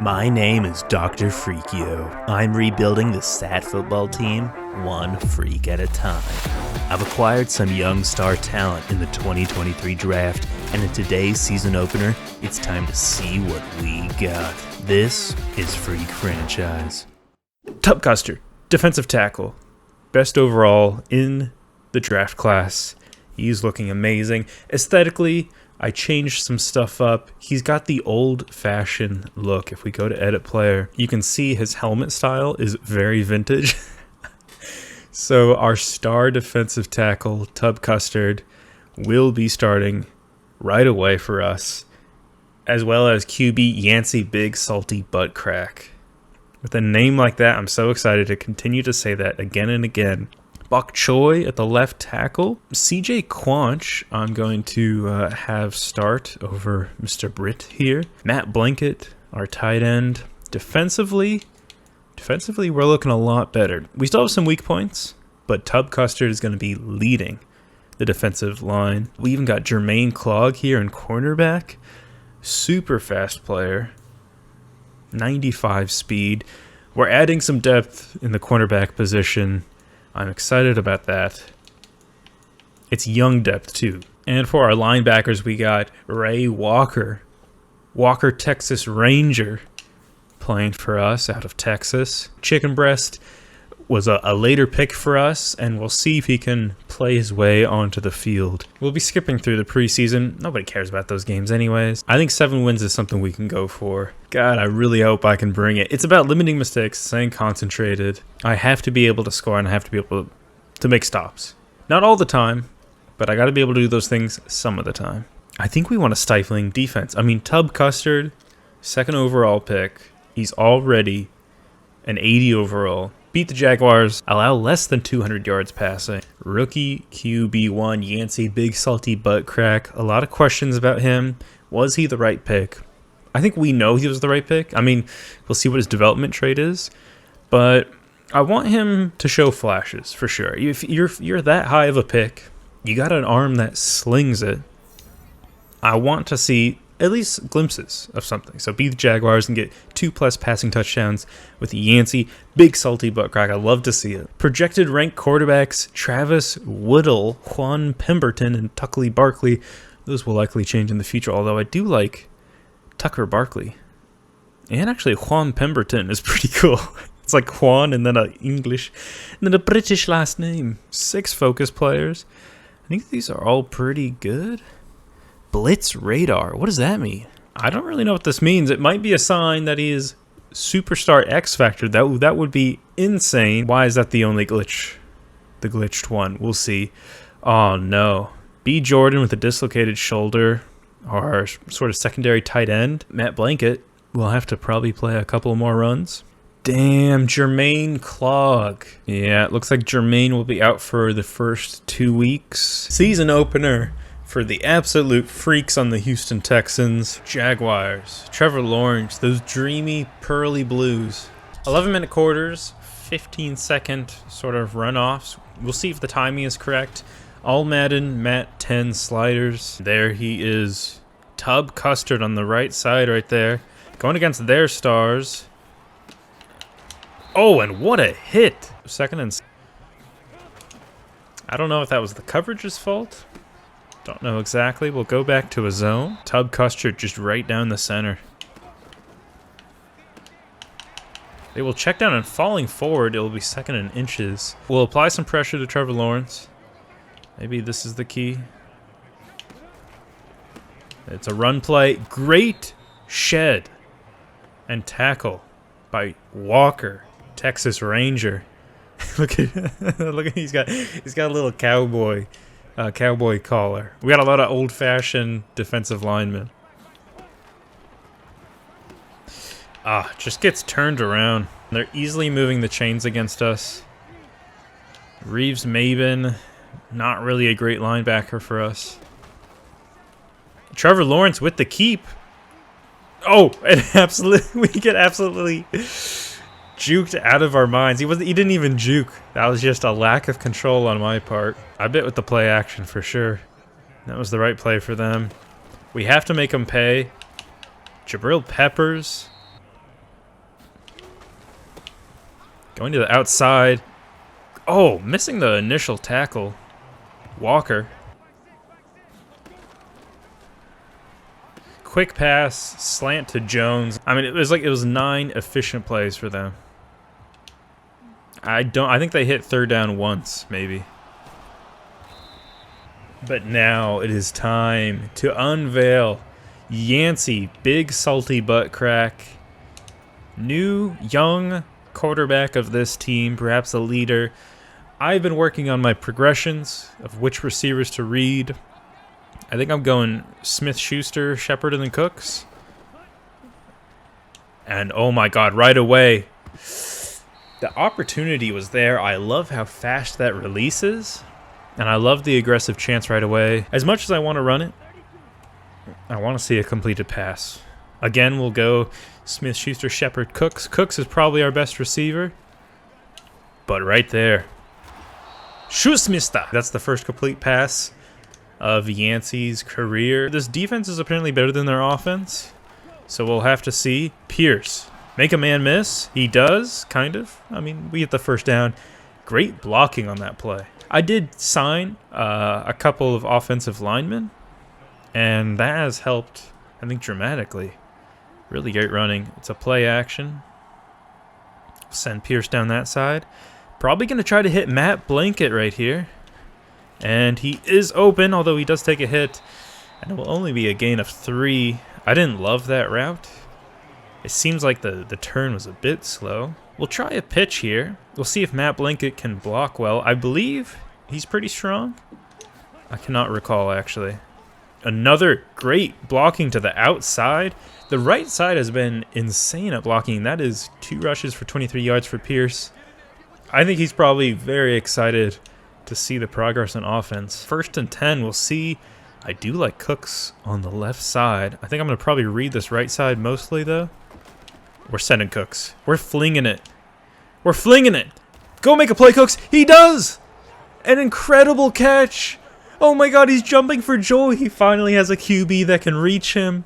My name is Dr. Freakio. I'm rebuilding the SAT football team, one freak at a time. I've acquired some young star talent in the 2023 draft, and in today's season opener, it's time to see what we got. This is Freak Franchise. Tubcuster, defensive tackle. Best overall in the draft class. He's looking amazing. Aesthetically, I changed some stuff up. He's got the old-fashioned look. If we go to edit player, you can see his helmet style is very vintage. So our star defensive tackle, Tub Custard, will be starting right away for us, as well as QB Yancey Big Salty Butt Crack. With a name like that, I'm so excited to continue to say that again and again. Bok Choy at the left tackle. CJ Quanch, I'm going to have start over Mr. Britt here. Matt Blanket, our tight end. Defensively, we're looking a lot better. We still have some weak points, but Tub Custard is going to be leading the defensive line. We even got Jermaine Clogg here in cornerback. Super fast player. 95 speed. We're adding some depth in the cornerback position. I'm excited about that. It's young depth, too. And for our linebackers, we got Ray Walker. Walker, Texas Ranger, playing for us out of Texas. Chicken Breast was a later pick for us, and we'll see if he can play his way onto the field. We'll be skipping through the preseason. Nobody cares about those games anyways. I think 7 wins is something we can go for. God, I really hope I can bring it. It's about limiting mistakes, staying concentrated. I have to be able to score, and I have to be able to make stops. Not all the time, but I got to be able to do those things some of the time. I think we want a stifling defense. I mean, Tub Custard, 2nd overall pick. He's already an 80 overall. Beat the Jaguars, allow less than 200 yards passing. Rookie QB1, Yancey Big Salty Butt Crack. A lot of questions about him. Was he the right pick? I think we know he was the right pick. I mean, we'll see what his development trait is. But I want him to show flashes, for sure. If you're that high of a pick, you got an arm that slings it. I want to see at least glimpses of something. So beat the Jaguars and get 2+ passing touchdowns with Yancey Big Salty Butt Crack. I love to see it. Projected ranked quarterbacks, Travis Woodle, Juan Pemberton, and Tuckley Barkley. Those will likely change in the future, although I do like Tucker Barkley. And actually Juan Pemberton is pretty cool. It's like Juan and then an English and then a British last name. 6 focus players. I think these are all pretty good. Blitz Radar. What does that mean? I don't really know what this means. It might be a sign that he is Superstar X Factor. That would be insane. Why is that the only glitch? The glitched one. We'll see. Oh, no. B. Jordan with a dislocated shoulder. Our sort of secondary tight end. Matt Blanket will have to probably play a couple more runs. Damn, Jermaine Clogg. Yeah, it looks like Jermaine will be out for the first 2 weeks. Season opener for the absolute freaks on the Houston Texans. Jaguars. Trevor Lawrence. Those dreamy, pearly blues. 11-minute quarters. 15-second sort of runoffs. We'll see if the timing is correct. All Madden, Matt 10 sliders. There he is. Tub Custard on the right side right there. Going against their stars. Oh, and what a hit. 2nd and... I don't know if that was the coverage's fault. Don't know exactly. We'll go back to a zone. Tub Custard just right down the center. They will check down and falling forward. It will be 2nd and inches. We'll apply some pressure to Trevor Lawrence. Maybe this is the key. It's a run play. Great shed and tackle by Walker, Texas Ranger. Look at he's got a little cowboy collar. We got a lot of old-fashioned defensive linemen. Just gets turned around. They're easily moving the chains against us. Reeves Maben, not really a great linebacker for us. Trevor Lawrence with the keep. Oh, and we get absolutely juked out of our minds. He didn't even juke. That was just a lack of control on my part. I bit with the play action for sure. That was the right play for them. We have to make them pay. Jabril Peppers. Going to the outside. Oh, missing the initial tackle. Walker. Quick pass, slant to Jones. I mean, it was 9 efficient plays for them. I think they hit third down once, maybe. But now it is time to unveil Yancey, big salty butt crack. New, young quarterback of this team, perhaps a leader. I've been working on my progressions of which receivers to read. I think I'm going Smith-Schuster, Shepard, and then Cooks. And oh my god, right away, the opportunity was there. I love how fast that releases. And I love the aggressive chance right away. As much as I want to run it, I want to see a completed pass. Again, we'll go Smith, Schuster, Shepard, Cooks. Cooks is probably our best receiver. But right there. Schuster. That's the first complete pass of Yancey's career. This defense is apparently better than their offense. So we'll have to see. Pierce. Make a man miss. He does, kind of. I mean, we get the first down. Great blocking on that play. I did sign a couple of offensive linemen, and that has helped, I think, dramatically. Really great running. It's a play action. Send Pierce down that side. Probably going to try to hit Matt Blanket right here. And he is open, although he does take a hit. And it will only be a gain of 3. I didn't love that route. It seems like the turn was a bit slow. We'll try a pitch here. We'll see if Matt Blanket can block well. I believe he's pretty strong. I cannot recall, actually. Another great blocking to the outside. The right side has been insane at blocking. That is 2 rushes for 23 yards for Pierce. I think he's probably very excited to see the progress on offense. 1st and 10, we'll see. I do like Cooks on the left side. I think I'm going to probably read this right side mostly, though. We're sending Cooks. We're flinging it. We're flinging it. Go make a play, Cooks. He does. An incredible catch. Oh my god, he's jumping for joy. He finally has a QB that can reach him.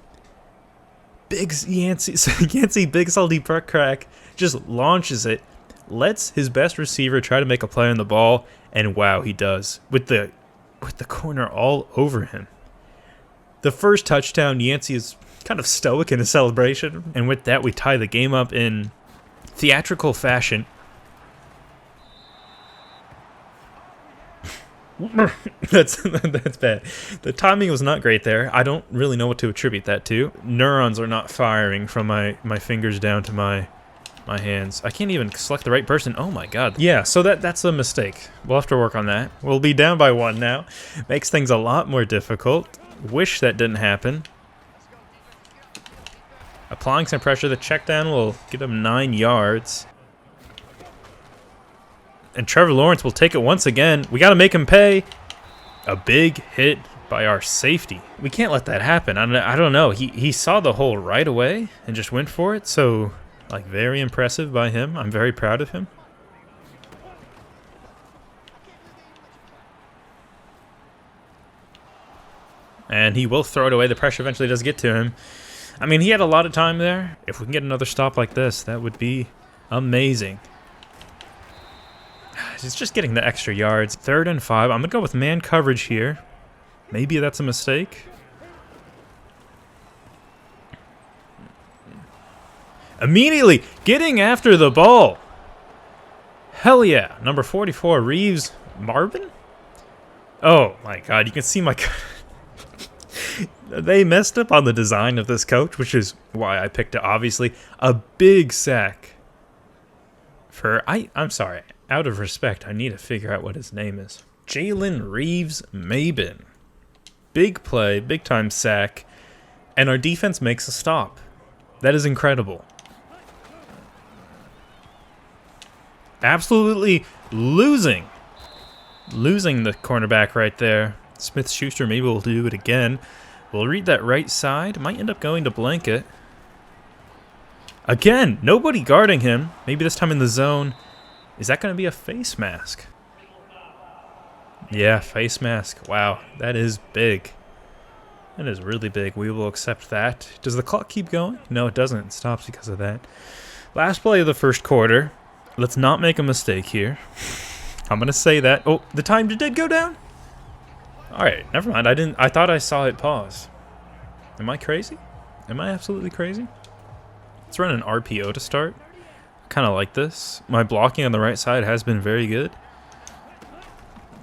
Big Yancey, big salty butcrak just launches it. Lets his best receiver try to make a play on the ball. And wow, he does. With the corner all over him. The first touchdown, Yancey is kind of stoic in his celebration. And with that, we tie the game up in theatrical fashion. That's bad. The timing was not great there. I don't really know what to attribute that to. Neurons are not firing from my fingers down to my hands. I can't even select the right person. Oh my god. Yeah, so that's a mistake. We'll have to work on that. We'll be down by 1 now. Makes things a lot more difficult. Wish that didn't happen. Applying some pressure. The check down will get him 9 yards. And Trevor Lawrence will take it once again. We got to make him pay. A big hit by our safety. We can't let that happen. I don't know. He saw the hole right away and just went for it. So, like, very impressive by him. I'm very proud of him. And he will throw it away. The pressure eventually does get to him. I mean, he had a lot of time there. If we can get another stop like this, that would be amazing. He's just getting the extra yards. 3rd and 5. I'm going to go with man coverage here. Maybe that's a mistake. Immediately getting after the ball. Hell yeah. Number 44, Reeves Marvin? Oh my god, you can see my... They messed up on the design of this coach, which is why I picked it, obviously. A big sack. I'm sorry. Out of respect, I need to figure out what his name is. Jalen Reeves Mabin. Big play, big time sack. And our defense makes a stop. That is incredible. Absolutely losing the cornerback right there. Smith-Schuster maybe will do it again. We'll read that right side. Might end up going to Blanket. Again, nobody guarding him. Maybe this time in the zone. Is that going to be a face mask? Yeah, face mask. Wow, that is big. That is really big. We will accept that. Does the clock keep going? No, it doesn't. It stops because of that. Last play of the first quarter. Let's not make a mistake here. I'm going to say that. Oh, the time did go down? All right, never mind. I thought I saw it pause. Am I crazy? Am I absolutely crazy? Let's run an RPO to start. Kind of like this. My blocking on the right side has been very good.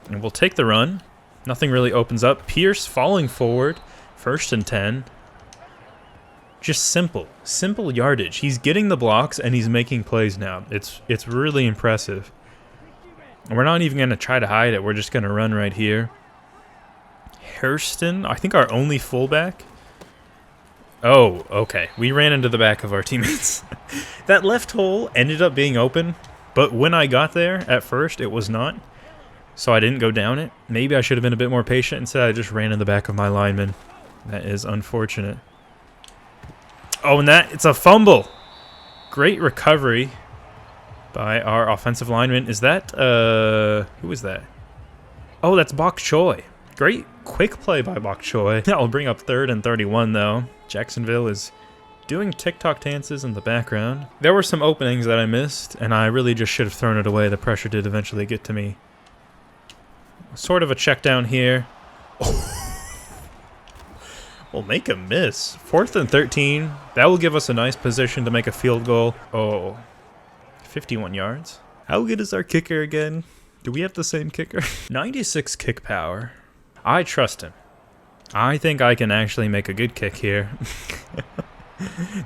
And we'll take the run. Nothing really opens up. Pierce falling forward. 1st and 10. Just simple yardage. He's getting the blocks and he's making plays now. It's really impressive. And we're not even going to try to hide it. We're just going to run right here. Hairston, I think our only fullback. Oh, okay. We ran into the back of our teammates. That left hole ended up being open, but when I got there at first, it was not. So I didn't go down it. Maybe I should have been a bit more patient. Instead, I just ran in the back of my lineman. That is unfortunate. Oh, and it's a fumble. Great recovery by our offensive lineman. Is that, who is that? Oh, that's Bok Choy. Great quick play by Bok Choy. I'll bring up 3rd and 31, though. Jacksonville is doing TikTok dances in the background. There were some openings that I missed, and I really just should have thrown it away. The pressure did eventually get to me. Sort of a check down here. We'll make a miss. 4th and 13. That will give us a nice position to make a field goal. Oh, 51 yards. How good is our kicker again? Do we have the same kicker? 96 kick power. I trust him. I think I can actually make a good kick here.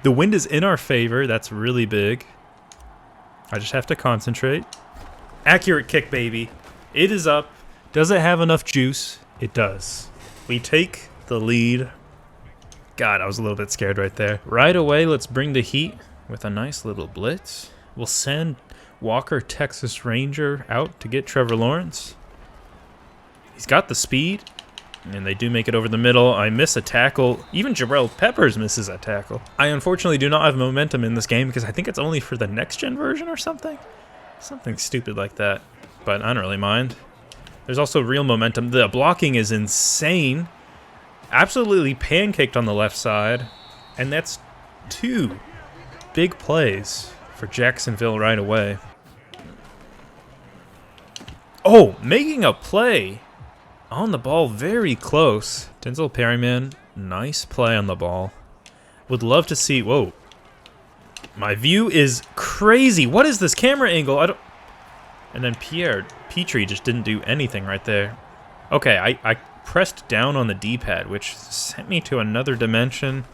The wind is in our favor. That's really big. I just have to concentrate. Accurate kick, baby. It is up. Does it have enough juice? It does. We take the lead. God, I was a little bit scared right there. Right away, let's bring the heat with a nice little blitz. We'll send Walker, Texas Ranger, out to get Trevor Lawrence. He's got the speed, and they do make it over the middle. I miss a tackle. Even Jarrell Peppers misses a tackle. I unfortunately do not have momentum in this game because I think it's only for the next-gen version or something. Something stupid like that, but I don't really mind. There's also real momentum. The blocking is insane. Absolutely pancaked on the left side, and that's 2 big plays for Jacksonville right away. Oh, making a play on the ball very close. Denzel Perryman, nice play on the ball. Would love to see, whoa. My view is crazy. What is this camera angle? And then Pierre Petrie just didn't do anything right there. Okay, I pressed down on the D-pad, which sent me to another dimension.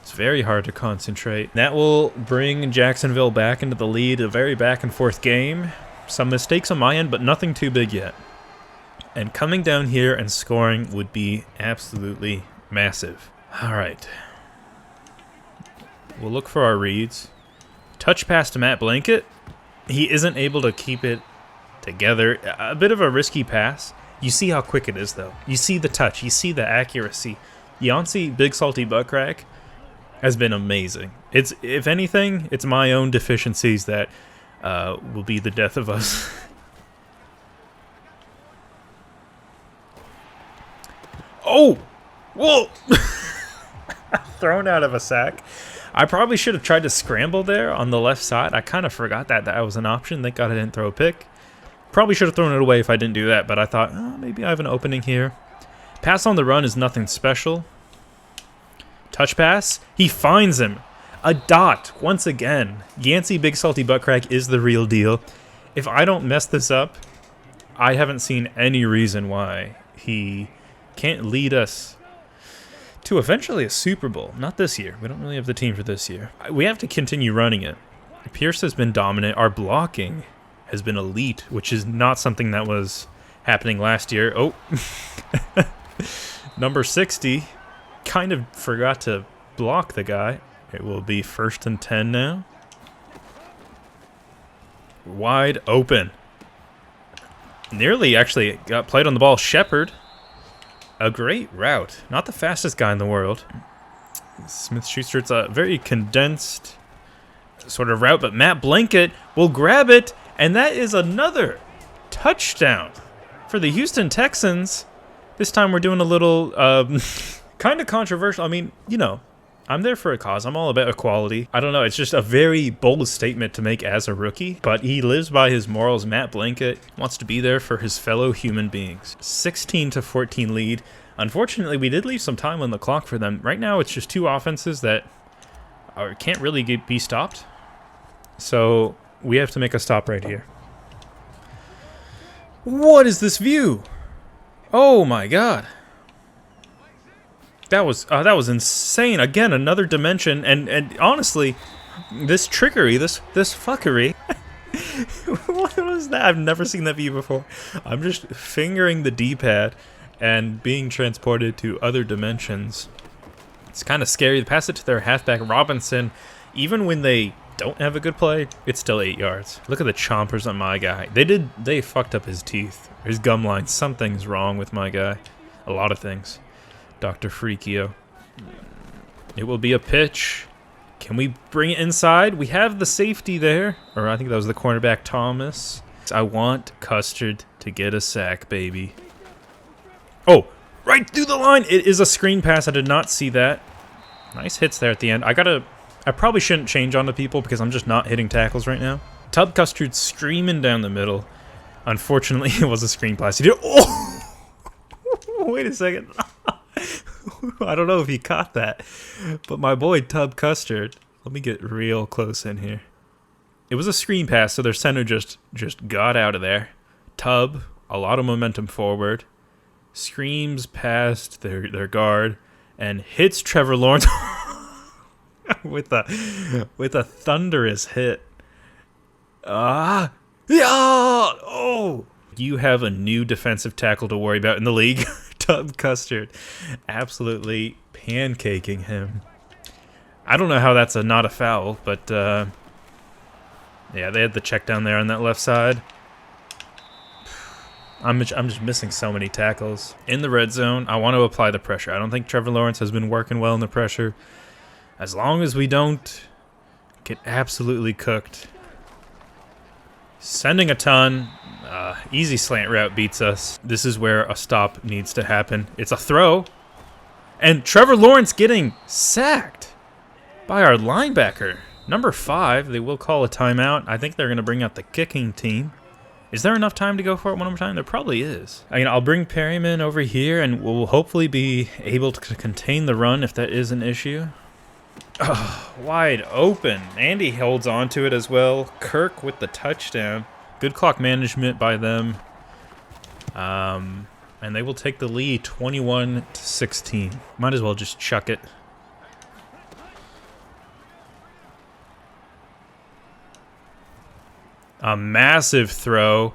It's very hard to concentrate. That will bring Jacksonville back into the lead, a very back-and-forth game. Some mistakes on my end, but nothing too big yet. And coming down here and scoring would be absolutely massive. All right. We'll look for our reads. Touch pass to Matt Blanket. He isn't able to keep it together. A bit of a risky pass. You see how quick it is, though. You see the touch. You see the accuracy. Yancey Big Salty Butcrak has been amazing. It's, if anything, it's my own deficiencies that will be the death of us. Oh! Whoa! Thrown out of a sack. I probably should have tried to scramble there on the left side. I kind of forgot that was an option. Thank God I didn't throw a pick. Probably should have thrown it away if I didn't do that, but I thought, oh, maybe I have an opening here. Pass on the run is nothing special. Touch pass. He finds him. A dot, once again. Yancey Big Salty Butcrak is the real deal. If I don't mess this up, I haven't seen any reason why he can't lead us to eventually a Super Bowl. Not this year. We don't really have the team for this year. We have to continue running it. Pierce has been dominant. Our blocking has been elite, which is not something that was happening last year. Oh, number 60 kind of forgot to block the guy. It will be 1st and 10 now. Wide open. Nearly actually got played on the ball. Shepard. A great route. Not the fastest guy in the world. Smith-Schuster, it's a very condensed sort of route, but Matt Blanket will grab it, and that is another touchdown for the Houston Texans. This time we're doing a little kind of controversial. I mean, you know, I'm there for a cause. I'm all about equality. I don't know. It's just a very bold statement to make as a rookie, but he lives by his morals. Matt Blanket wants to be there for his fellow human beings. 16-14 lead. Unfortunately, we did leave some time on the clock for them. Right now, it's just two offenses that can't really be stopped. So we have to make a stop right here. What is this view? Oh my god. That was insane. Again, another dimension, and honestly, this trickery, this fuckery. What was that? I've never seen that view before. I'm just fingering the D-pad and being transported to other dimensions. It's kind of scary. They pass it to their halfback Robinson. Even when they don't have a good play, it's still 8 yards. Look at the chompers on my guy. They fucked up his teeth, his gum line. Something's wrong with my guy. A lot of things. Dr. Freakio. It will be a pitch. Can we bring it inside? We have the safety there. Or I think that was the cornerback, Thomas. I want Custard to get a sack, baby. Oh, right through the line. It is a screen pass. I did not see that. Nice hits there at the end. I probably shouldn't change on to people because I'm just not hitting tackles right now. Tub Custard screaming down the middle. Unfortunately, it was a screen pass. He did. Oh! Wait a second. I don't know if he caught that, but my boy Tub Custard. Let me get real close in here. It was a screen pass, so their center just got out of there. Tub, a lot of momentum forward, screams past their guard and hits Trevor Lawrence with a thunderous hit. Yeah! Oh! You have a new defensive tackle to worry about in the league. Tub Custard absolutely pancaking him. I don't know how that's not a foul, but yeah, they had the check down there on that left side. I'm just missing so many tackles. In the red zone, I want to apply the pressure. I don't think Trevor Lawrence has been working well in the pressure. As long as we don't get absolutely cooked. Sending a ton. Easy slant route beats us. This is where a stop needs to happen. It's a throw. And Trevor Lawrence getting sacked by our linebacker. Number 5, they will call a timeout. I think they're going to bring out the kicking team. Is there enough time to go for it one more time? There probably is. I mean, I'll bring Perryman over here, and we'll hopefully be able to contain the run if that is an issue. Oh, wide open. Andy holds on to it as well. Kirk with the touchdown. Good clock management by them. And they will take the lead 21-16. Might as well just chuck it. A massive throw.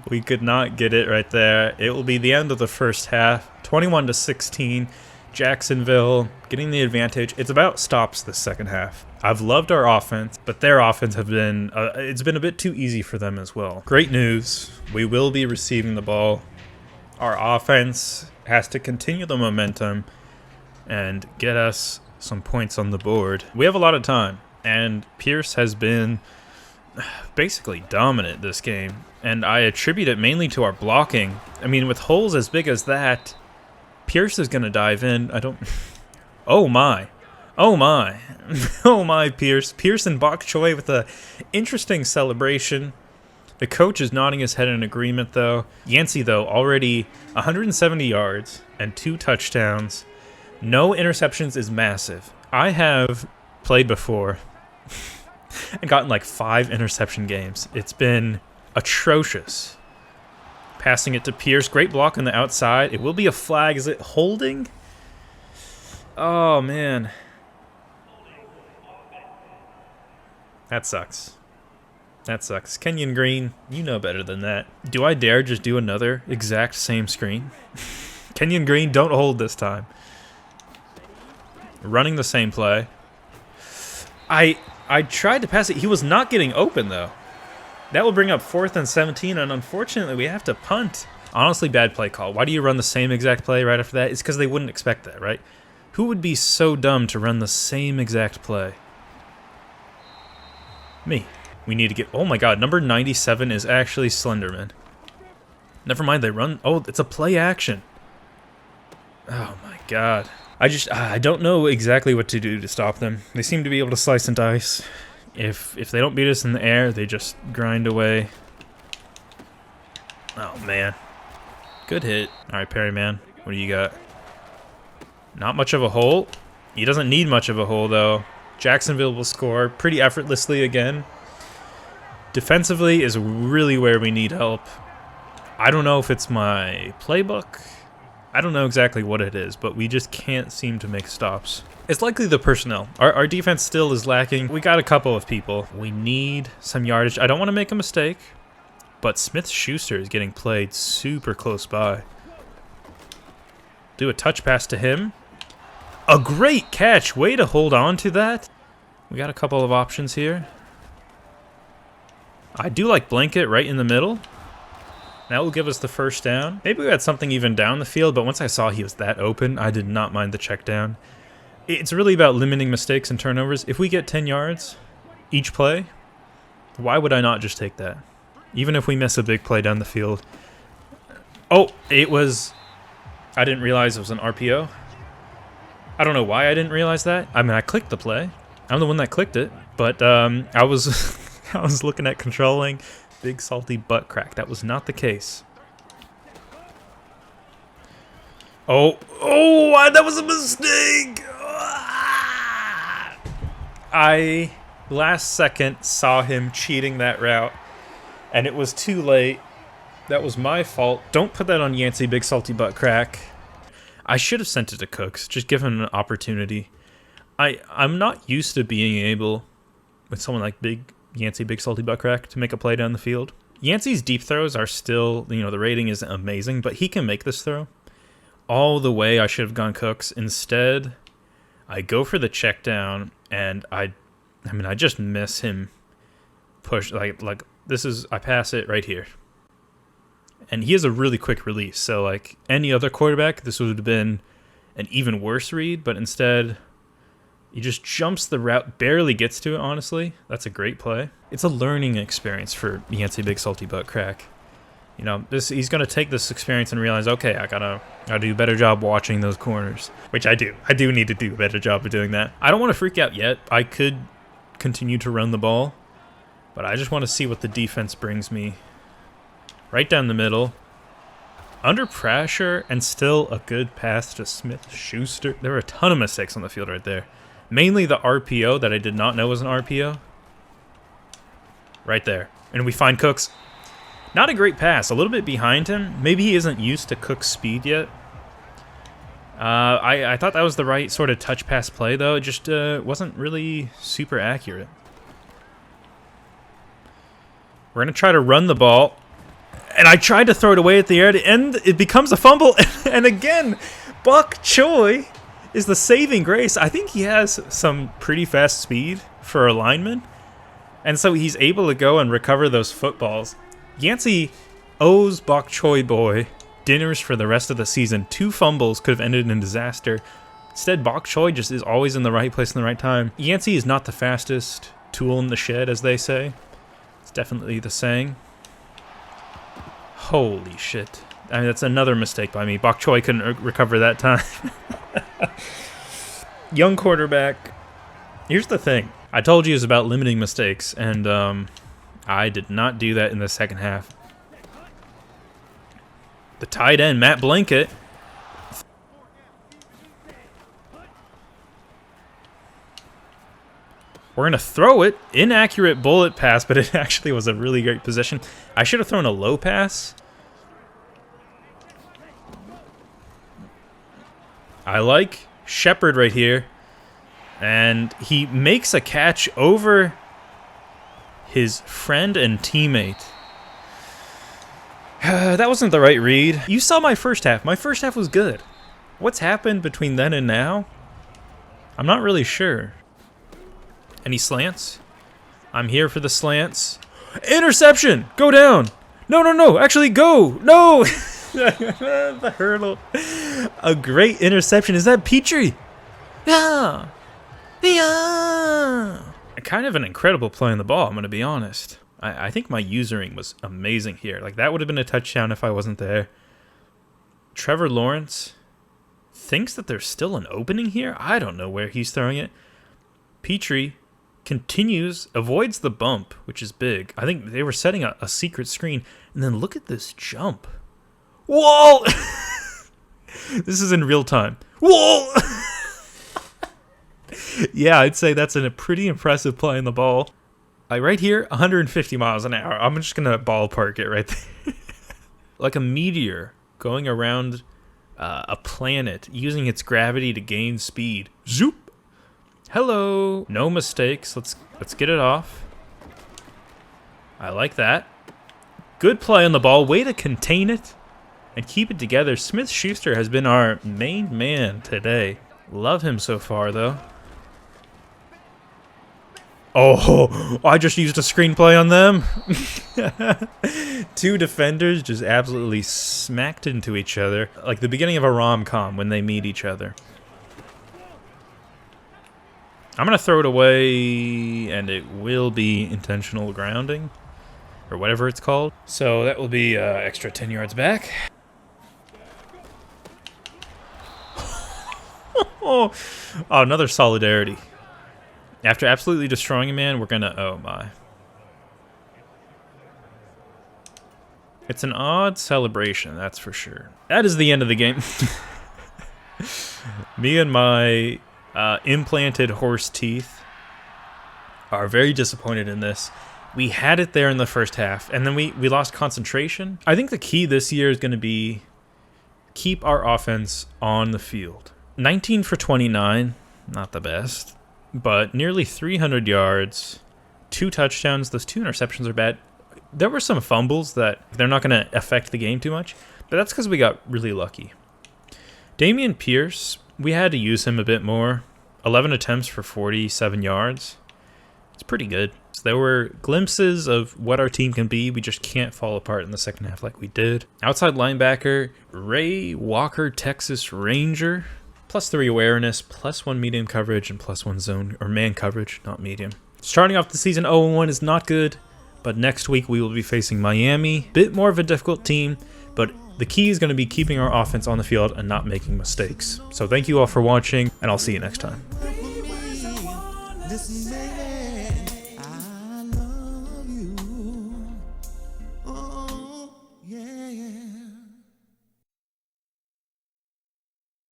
We could not get it right there. It will be the end of the first half. 21-16. Jacksonville getting the advantage. It's about stops the second half. I've loved our offense, but their offense have been, it's been a bit too easy for them as well. Great news. We will be receiving the ball. Our offense has to continue the momentum and get us some points on the board. We have a lot of time, and Pierce has been basically dominant this game, and I attribute it mainly to our blocking. I mean, with holes as big as that, Pierce is going to dive in. Oh my. Oh my. Oh my, Pierce. Pierce and Bok Choy with a interesting celebration. The coach is nodding his head in agreement, though. Yancey, though, already 170 yards and 2 touchdowns. No interceptions is massive. I have played before and gotten like 5 interception games. It's been atrocious. Passing it to Pierce. Great block on the outside. It will be a flag. Is it holding? Oh, man. That sucks. That sucks. Kenyon Green, you know better than that. Do I dare just do another exact same screen? Kenyon Green, don't hold this time. Running the same play. I tried to pass it. He was not getting open, though. That will bring up 4th and 17, and unfortunately, we have to punt. Honestly, bad play call. Why do you run the same exact play right after that? It's because they wouldn't expect that, right? Who would be so dumb to run the same exact play? Me. We need to get... Oh, my God. Number 97 is actually Slenderman. Never mind, they run... Oh, it's a play action. Oh, my God. I don't know exactly what to do to stop them. They seem to be able to slice and dice. If they don't beat us in the air, they just grind away. Oh, man. Good hit. All right, Perryman, what do you got? Not much of a hole. He doesn't need much of a hole, though. Jacksonville will score pretty effortlessly again. Defensively is really where we need help. I don't know if it's my playbook. I don't know exactly what it is, but we just can't seem to make stops. It's likely the personnel. Our defense still is lacking. We got a couple of people. We need some yardage. I don't want to make a mistake, but Smith-Schuster is getting played super close by. Do a touch pass to him. A great catch. Way to hold on to that. We got a couple of options here. I do like blanket right in the middle. That will give us the first down. Maybe we had something even down the field, but once I saw he was that open, I did not mind the check down. It's really about limiting mistakes and turnovers. If we get 10 yards each play, why would I not just take that? Even if we miss a big play down the field. Oh, it was... I didn't realize it was an RPO. I don't know why I didn't realize that. I mean, I clicked the play. I'm the one that clicked it, but I was I was looking at controlling big salty butt crack. That was not the case. Oh, that was a mistake. I last second saw him cheating that route, and it was too late. That was my fault. Don't put that on Yancey Big Salty Butt Crack. I should have sent it to Cooks. Just give him an opportunity. I'm not used to being able, with someone like Yancey Big Salty Butt Crack, to make a play down the field. Yancey's deep throws are still, the rating is amazing, but he can make this throw. All the way I should have gone Cooks. Instead, I go for the check down, and I just miss him push. Like this is, I pass it right here. And he has a really quick release, so like any other quarterback, this would have been an even worse read, but instead, he just jumps the route, barely gets to it, honestly. That's a great play. It's a learning experience for Yancey Big Salty Butt Crack. He's going to take this experience and realize, okay, I gotta do a better job watching those corners, which I do. I do need to do a better job of doing that. I don't want to freak out yet. I could continue to run the ball, but I just want to see what the defense brings me. Right down the middle. Under pressure, and still a good pass to Smith-Schuster. There were a ton of mistakes on the field right there. Mainly the RPO that I did not know was an RPO. Right there. And we find Cooks. Not a great pass. A little bit behind him. Maybe he isn't used to Cook's speed yet. I thought that was the right sort of touch pass play, though. It just wasn't really super accurate. We're going to try to run the ball. And I tried to throw it away at the end. It becomes a fumble. And again, Bok Choy is the saving grace. I think he has some pretty fast speed for a lineman. And so he's able to go and recover those footballs. Yancey owes Bok Choy boy dinners for the rest of the season. 2 fumbles could have ended in disaster. Instead, Bok Choy just is always in the right place in the right time. Yancey is not the fastest tool in the shed, as they say. It's definitely the saying. Holy shit. I mean, that's another mistake by me. Bok Choy couldn't recover that time. Young quarterback. Here's the thing. I told you it was about limiting mistakes, and I did not do that in the second half. The tight end, Matt Blanket. We're going to throw it. Inaccurate bullet pass, but it actually was a really great position. I should have thrown a low pass. I like Shepard right here. And he makes a catch over his friend and teammate. That wasn't the right read. You saw my first half. My first half was good. What's happened between then and now? I'm not really sure. Any slants? I'm here for the slants. Interception! Go down! No. Actually, go! No! The hurdle. A great interception. Is that Petrie? Yeah! Kind of an incredible play on the ball, I'm going to be honest. I think my usering was amazing here. Like, that would have been a touchdown if I wasn't there. Trevor Lawrence thinks that there's still an opening here. I don't know where he's throwing it. Petrie continues, avoids the bump, which is big. I think they were setting a secret screen. And then look at this jump. Whoa! This is in real time. Whoa! Yeah, I'd say that's a pretty impressive play in the ball. Right here, 150 miles an hour. I'm just going to ballpark it right there. Like a meteor going around a planet, using its gravity to gain speed. Zoop! Hello! No mistakes. Let's get it off. I like that. Good play on the ball. Way to contain it and keep it together. Smith-Schuster has been our main man today. Love him so far, though. Oh, I just used a screenplay on them. Two defenders just absolutely smacked into each other. Like the beginning of a rom-com when they meet each other. I'm going to throw it away, and it will be intentional grounding, or whatever it's called. So that will be extra 10 yards back. Oh, another solidarity. After absolutely destroying a man, we're going to... Oh, my. It's an odd celebration, that's for sure. That is the end of the game. Me and my implanted horse teeth are very disappointed in this. We had it there in the first half, and then we lost concentration. I think the key this year is going to be keep our offense on the field. 19 for 29, not the best. But nearly 300 yards, 2 touchdowns. Those 2 interceptions are bad. There were some fumbles that they're not going to affect the game too much, but that's because we got really lucky. Dameon Pierce, we had to use him a bit more. 11 attempts for 47 yards. It's pretty good. So there were glimpses of what our team can be. We just can't fall apart in the second half like we did. Outside linebacker, Ray Walker, Texas Ranger. +3 awareness, +1 medium coverage, and +1 zone, or man coverage, not medium. Starting off the season 0-1 is not good, but next week we will be facing Miami. Bit more of a difficult team, but the key is going to be keeping our offense on the field and not making mistakes. So thank you all for watching, and I'll see you next time.